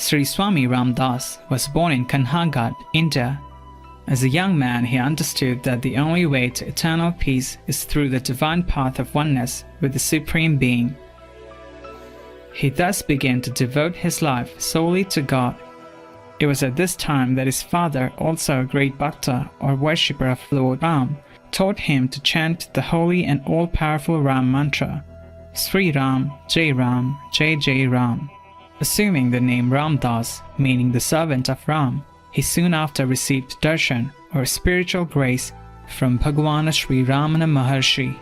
Sri Swami Ramdas was born in Kanhangad, India. As a young man, he understood that the only way to eternal peace is through the divine path of oneness with the Supreme Being. He thus began to devote his life solely to God. It was at this time that his father, also a great bhakta or worshipper of Lord Ram, taught him to chant the holy and all-powerful Ram mantra, Sri Ram, Jai Ram, Jai Jai Ram. Assuming the name Ramdas, meaning the servant of Ram, he soon after received darshan or spiritual grace from Bhagwan Sri Ramana Maharshi.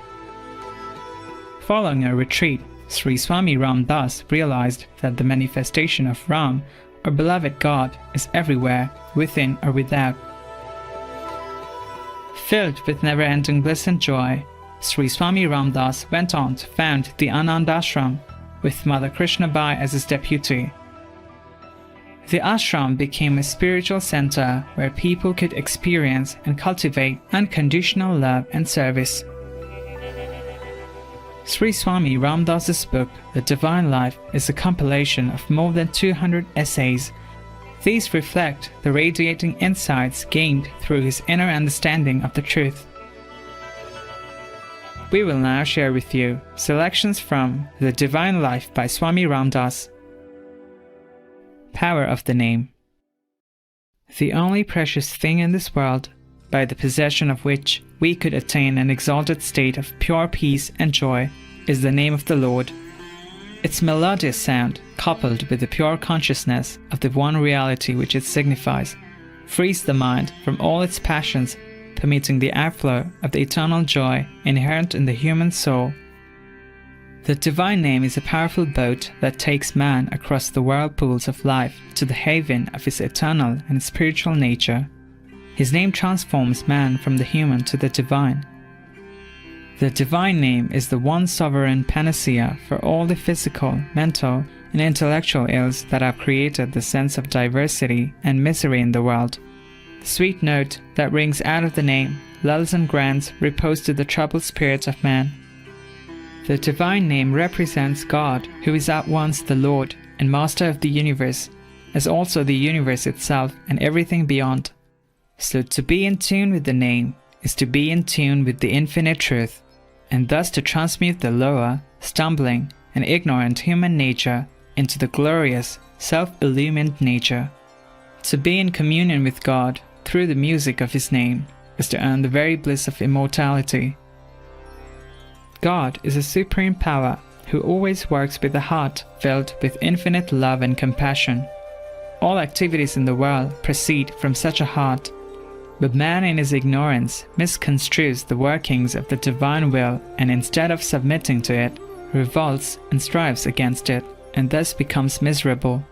Following a retreat, Sri Swami Ramdas realized that the manifestation of Ram, or beloved God, is everywhere, within or without. Filled with never-ending bliss and joy, Sri Swami Ramdas went on to found the Ananda Ashram with Mother Krishnabai as his deputy. The ashram became a spiritual center where people could experience and cultivate unconditional love and service. Sri Swami Ramdas's book, The Divine Life, is a compilation of more than 200 essays. These reflect the radiating insights gained through his inner understanding of the truth. We will now share with you selections from The Divine Life by Swami Ramdas. Power of the Name. The only precious thing in this world, by the possession of which we could attain an exalted state of pure peace and joy, is the name of the Lord. Its melodious sound, coupled with the pure consciousness of the one reality which it signifies, frees the mind from all its passions, permitting the outflow of the eternal joy inherent in the human soul. The Divine Name is a powerful boat that takes man across the whirlpools of life to the haven of his eternal and spiritual nature. His name transforms man from the human to the divine. The Divine Name is the one sovereign panacea for all the physical, mental, and intellectual ills that have created the sense of diversity and misery in the world. The sweet note that rings out of the name lulls and grants repose to the troubled spirits of man. The Divine Name represents God, who is at once the Lord and Master of the universe, as also the universe itself and everything beyond. So to be in tune with the name is to be in tune with the infinite truth, and thus to transmute the lower, stumbling, and ignorant human nature into the glorious, self-illumined nature. To be in communion with God through the music of His name is to earn the very bliss of immortality. God is a supreme power who always works with a heart filled with infinite love and compassion. All activities in the world proceed from such a heart, but man in his ignorance misconstrues the workings of the divine will and instead of submitting to it, revolts and strives against it, and thus becomes miserable.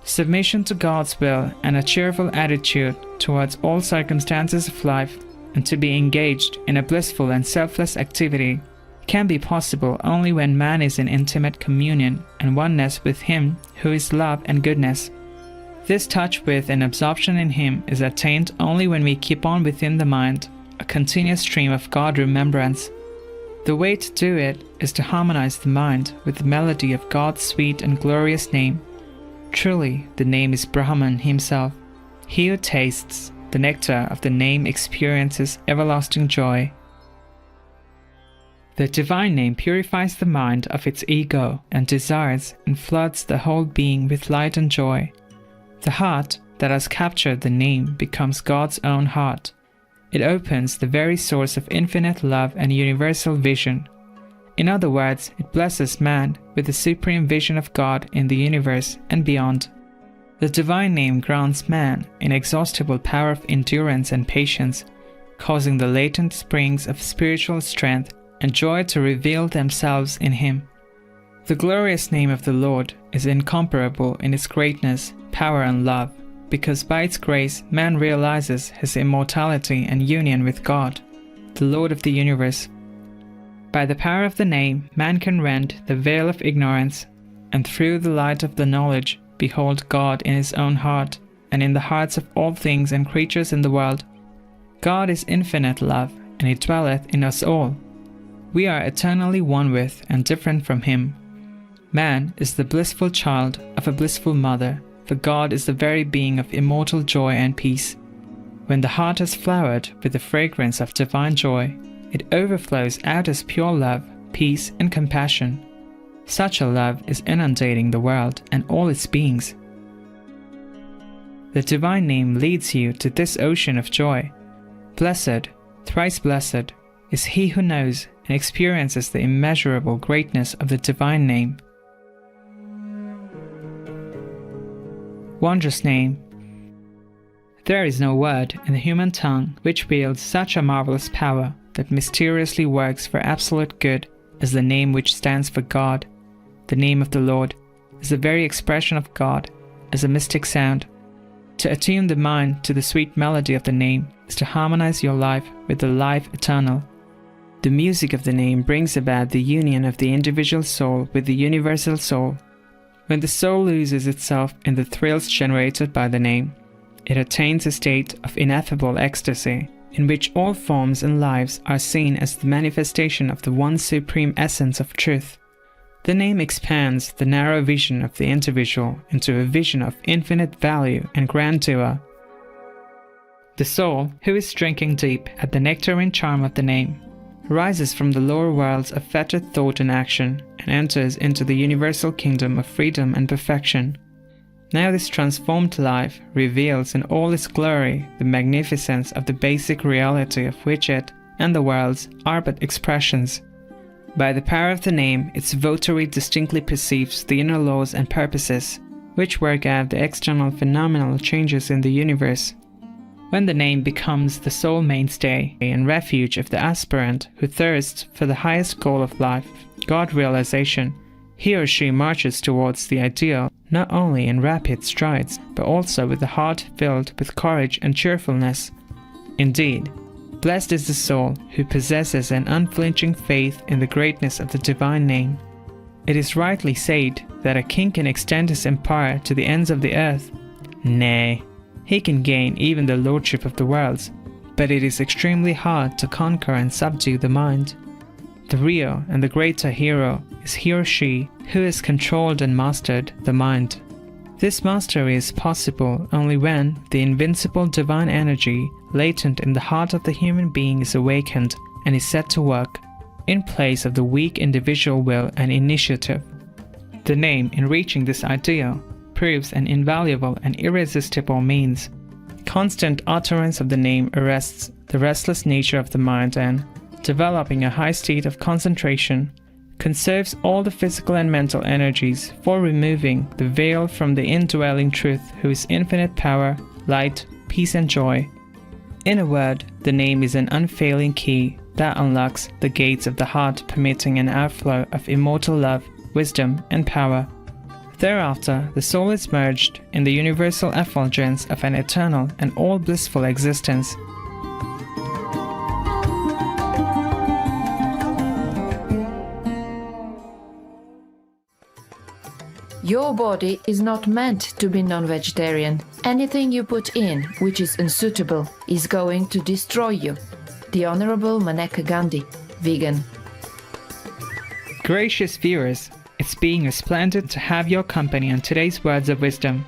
Submission to God's will and a cheerful attitude towards all circumstances of life, and to be engaged in a blissful and selfless activity, can be possible only when man is in intimate communion and oneness with Him who is love and goodness. This touch with and absorption in Him is attained only when we keep on within the mind a continuous stream of God remembrance. The way to do it is to harmonize the mind with the melody of God's sweet and glorious name. Truly, the name is Brahman Himself. He who tastes the nectar of the name experiences everlasting joy. The Divine Name purifies the mind of its ego and desires and floods the whole being with light and joy. The heart that has captured the name becomes God's own heart. It opens the very source of infinite love and universal vision. In other words, it blesses man with the supreme vision of God in the universe and beyond. The Divine Name grants man inexhaustible power of endurance and patience, causing the latent springs of spiritual strength and joy to reveal themselves in Him. The glorious name of the Lord is incomparable in its greatness, power and love, because by its grace man realizes his immortality and union with God, the Lord of the universe. By the power of the name, man can rend the veil of ignorance, and through the light of the knowledge behold God in his own heart, and in the hearts of all things and creatures in the world. God is infinite love, and He dwelleth in us all. We are eternally one with and different from Him. Man is the blissful child of a blissful mother, for God is the very being of immortal joy and peace. When the heart has flowered with the fragrance of divine joy, it overflows out as pure love, peace, and compassion. Such a love is inundating the world and all its beings. The divine name leads you to this ocean of joy. Blessed, thrice blessed, is he who knows and experiences the immeasurable greatness of the divine name. Wondrous Name. There is no word in the human tongue which wields such a marvelous power that mysteriously works for absolute good as the name which stands for God. The name of the Lord is the very expression of God as a mystic sound. To attune the mind to the sweet melody of the name is to harmonize your life with the life eternal. The music of the name brings about the union of the individual soul with the universal soul. When the soul loses itself in the thrills generated by the name, it attains a state of ineffable ecstasy, in which all forms and lives are seen as the manifestation of the one supreme essence of truth. The name expands the narrow vision of the individual into a vision of infinite value and grandeur. The soul, who is drinking deep at the nectarine charm of the name, rises from the lower worlds of fettered thought and action and enters into the universal kingdom of freedom and perfection. Now this transformed life reveals in all its glory the magnificence of the basic reality of which it and the worlds are but expressions. By the power of the name, its votary distinctly perceives the inner laws and purposes which work out the external phenomenal changes in the universe. When the name becomes the sole mainstay and refuge of the aspirant who thirsts for the highest goal of life, God realization, he or she marches towards the ideal not only in rapid strides, but also with a heart filled with courage and cheerfulness. Indeed, blessed is the soul who possesses an unflinching faith in the greatness of the divine name. It is rightly said that a king can extend his empire to the ends of the earth. Nay, he can gain even the lordship of the worlds, but it is extremely hard to conquer and subdue the mind. The real and the greater hero is he or she who has controlled and mastered the mind. This mastery is possible only when the invincible divine energy latent in the heart of the human being is awakened and is set to work, in place of the weak individual will and initiative. The name, in reaching this ideal, proves an invaluable and irresistible means. Constant utterance of the name arrests the restless nature of the mind and, developing a high state of concentration, conserves all the physical and mental energies for removing the veil from the indwelling truth who is infinite power, light, peace and joy. In a word, the name is an unfailing key that unlocks the gates of the heart, permitting an outflow of immortal love, wisdom and power. Thereafter, the soul is merged in the universal effulgence of an eternal and all-blissful existence. Your body is not meant to be non-vegetarian. Anything you put in which is unsuitable is going to destroy you. The Honorable Maneka Gandhi, vegan. Gracious viewers, it's been splendid to have your company on today's Words of Wisdom.